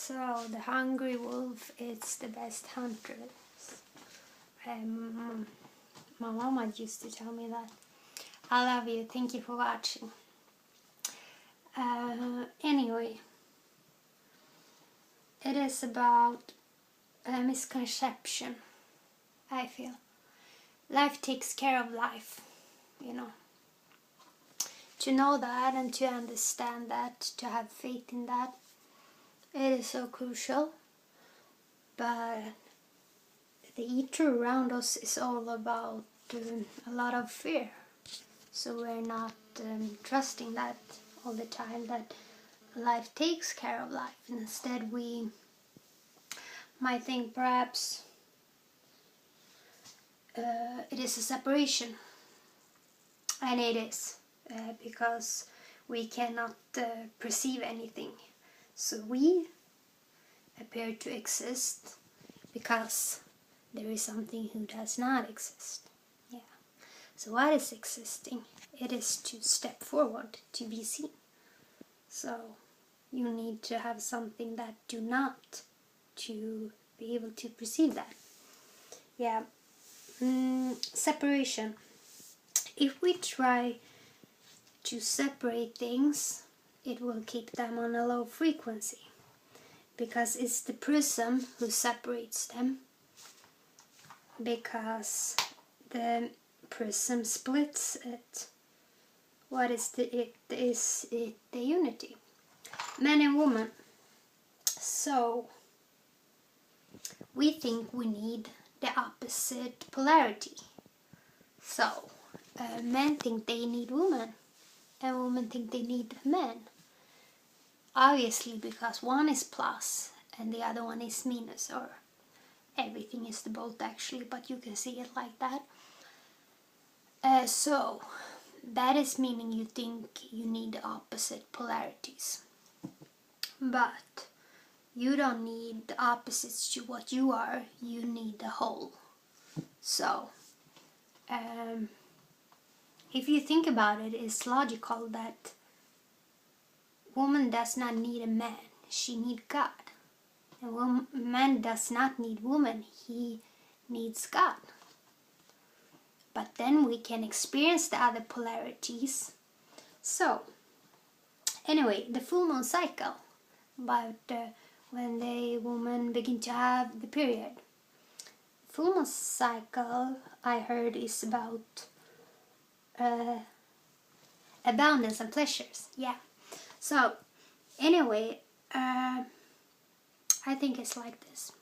So the hungry wolf is the best hunter. My mama used to tell me that. I love you. Thank you for watching. Anyway, it is about a misconception, I feel. Life takes care of life, you know. To know that and to understand that, to have faith in that, it is so crucial. But the ether around us is all about a lot of fear. So we're not trusting that all the time, that life takes care of life. Instead we might think perhaps it is a separation. And it is, because we cannot perceive anything. So we appear to exist because there is something who does not exist. Yeah. So what is existing? It is to step forward, to be seen. So you need to have something that do not to be able to perceive that. Yeah. Separation. If we try to separate things, it will keep them on a low frequency, because it's the prism who separates them, because the prism splits it. What is the it? Is it the unity? Man and woman. So we think we need the opposite polarity. So men think they need women, and women think they need men. Obviously, because one is plus and the other one is minus, or everything is the both actually, but you can see it like that. So that is meaning you think you need the opposite polarities. But you don't need the opposites to what you are, you need the whole. So if you think about it, it's logical that woman does not need a man, she needs God. And man does not need woman, he needs God. But then we can experience the other polarities. So, anyway, the full moon cycle, about when the woman begin to have the period. Full moon cycle, I heard, is about abundance and pleasures. Yeah. So, anyway, I think it's like this.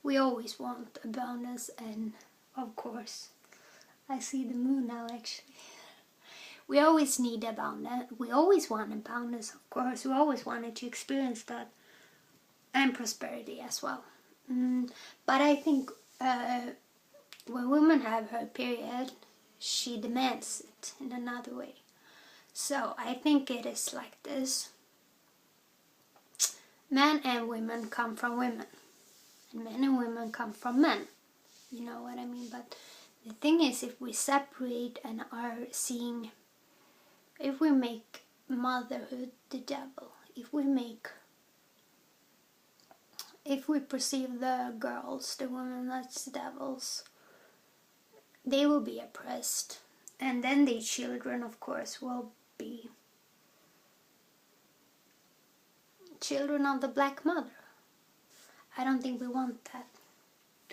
We always want abundance, and of course, I see the moon now actually. We always need abundance. We always want abundance, of course. We always wanted to experience that, and prosperity as well. But I think when women have her period, she demands it in another way. So I think it is like this. Men and women come from women, and men and women come from men. You know what I mean? But the thing is, if we separate and are seeing, if we make motherhood the devil, if we perceive the girls, the women, as devils, they will be oppressed, and then the children, of course, will be children of the black mother. I don't think we want that.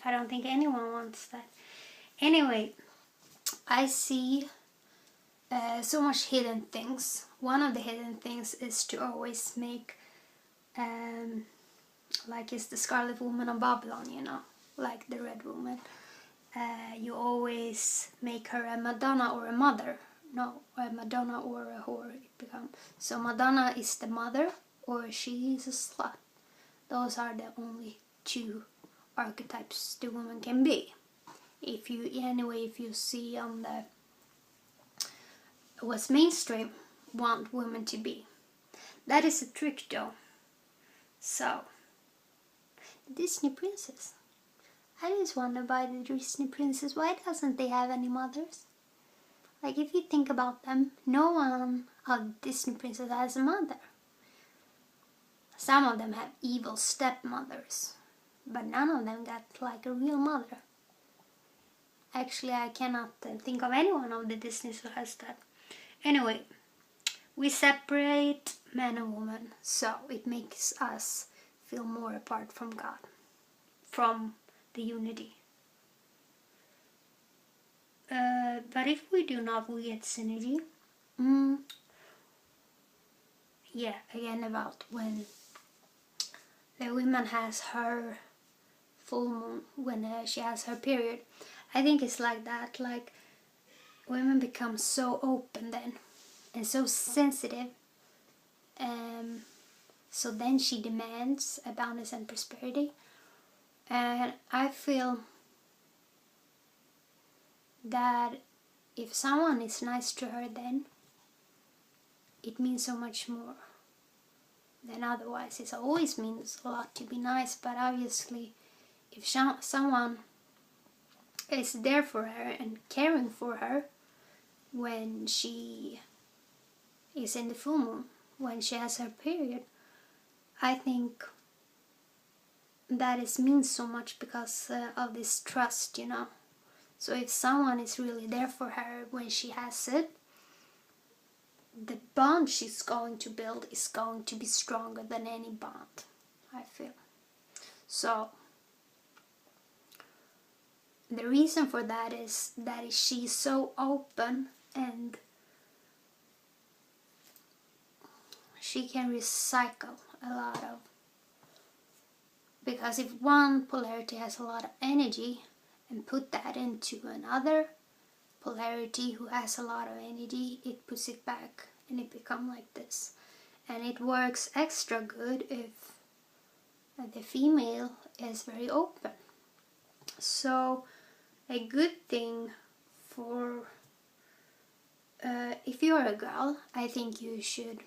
I don't think anyone wants that. Anyway, I see so much hidden things. One of the hidden things is to always make like it's the Scarlet Woman of Babylon, you know, like the Red Woman. You always make her a Madonna or a mother. No, a Madonna or a whore it becomes. So Madonna is the mother, or she is a slut. Those are the only two archetypes the woman can be. If you see on the what's mainstream want women to be. That is a trick though. So Disney princess. I just wonder by the Disney princess, why doesn't they have any mothers? Like, if you think about them, no one of Disney princess has a mother. some of them have evil stepmothers, but none of them got like a real mother. Actually, I cannot think of anyone of the Disneys who has that. Anyway, we separate man and woman, so it makes us feel more apart from God, from the unity. But if we do not, we get synergy. Yeah, again about when the woman has her full moon, when she has her period. I think it's like that, like women become so open then and so sensitive. So then she demands abundance and prosperity. And I feel that if someone is nice to her, then it means so much more than otherwise. It always means a lot to be nice, but obviously if someone is there for her and caring for her when she is in the full moon, when she has her period, I think that means so much because of this trust, you know. So if someone is really there for her when she has it, the bond she's going to build is going to be stronger than any bond, I feel. So the reason for that is that she's so open and she can recycle a lot of, because if one polarity has a lot of energy and put that into another polarity who has a lot of energy, it puts it back and it becomes like this. And it works extra good if the female is very open. So a good thing for if you're a girl, I think you should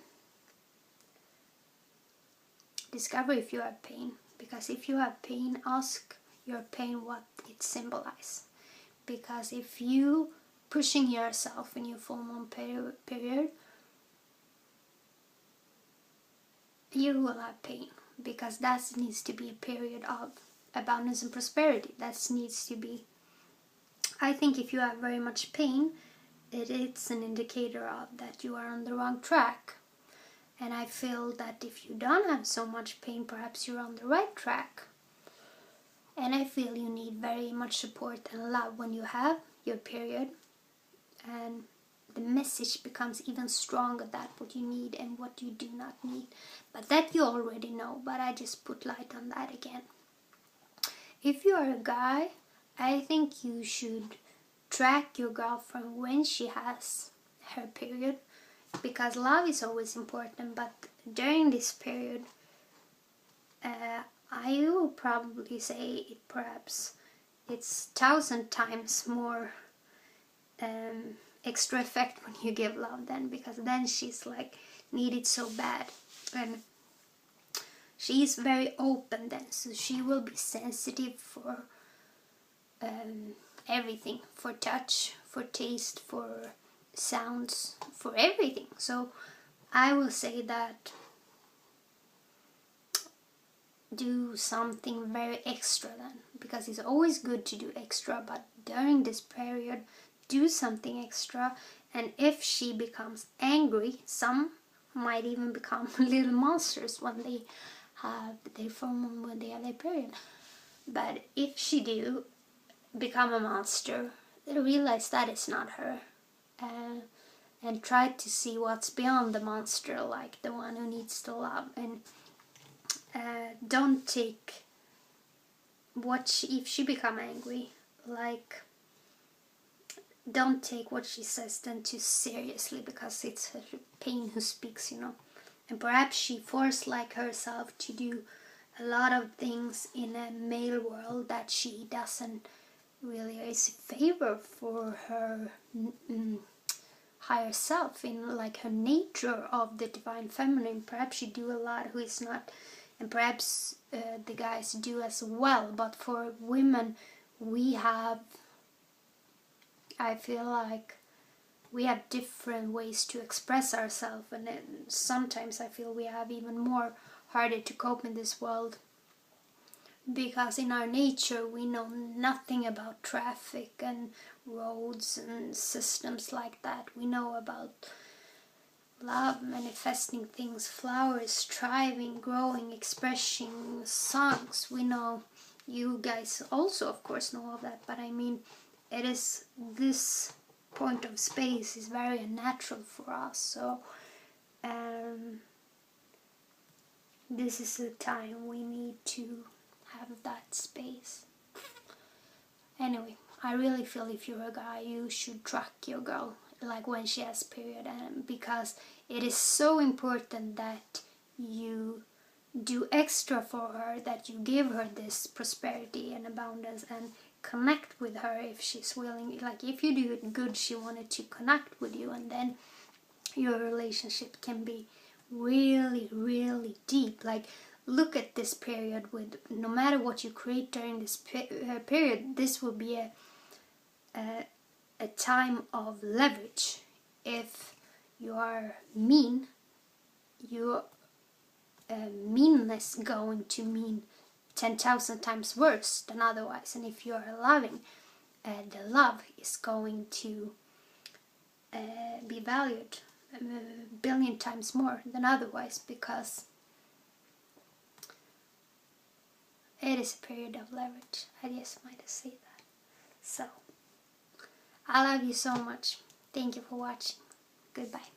discover if you have pain, because if you have pain, ask your pain what it symbolizes. Because if you pushing yourself in your full moon period, you will have pain, because that needs to be a period of abundance and prosperity. That needs to be, I think if you have very much pain, it's an indicator of that you are on the wrong track. And I feel that if you don't have so much pain, perhaps you're on the right track. And I feel you need very much support and love when you have your period. And the message becomes even stronger, that what you need and what you do not need. But that you already know, but I just put light on that again. If you are a guy, I think you should track your girlfriend when she has her period, because love is always important, but during this period I will probably say perhaps it's 1,000 times more extra effect when you give love then, because then she's like need it so bad, and she's very open then, so she will be sensitive for everything, for touch, for taste, for sounds, for everything. So I will say that do something very extra then, because it's always good to do extra, but during this period do something extra. And if she becomes angry, some might even become little monsters when they have their full moon, when they have their period. But if she do become a monster, realize that it's not her, and try to see what's beyond the monster, like the one who needs to love. And don't take if she become angry, like don't take what she says then too seriously, because it's her pain who speaks, you know. And perhaps she forced like herself to do a lot of things in a male world that she doesn't really is favor for her higher self, in like her nature of the divine feminine. Perhaps she do a lot who is not, and perhaps the guys do as well. But for women, we have, I feel like we have different ways to express ourselves, and sometimes I feel we have even more harder to cope in this world, because in our nature we know nothing about traffic and roads and systems like that. We know about love, manifesting things, flowers, thriving, growing, expressing, songs. We know, you guys also of course know all that, but I mean, it is, this point of space is very unnatural for us. So this is the time we need to have that space. Anyway, I really feel if you're a guy, you should track your girl, like when she has period, and because it is so important that you do extra for her, that you give her this prosperity and abundance and connect with her if she's willing. Like if you do it good, she wanted to connect with you, and then your relationship can be really, really deep. Like, look at this period, with no matter what you create during this period, this will be a time of leverage. If you are mean, your meanness going to mean 10,000 times worse than otherwise. And if you are loving, the love is going to be valued a billion times more than otherwise, because it is a period of leverage. I just might say that. So, I love you so much. Thank you for watching. Goodbye.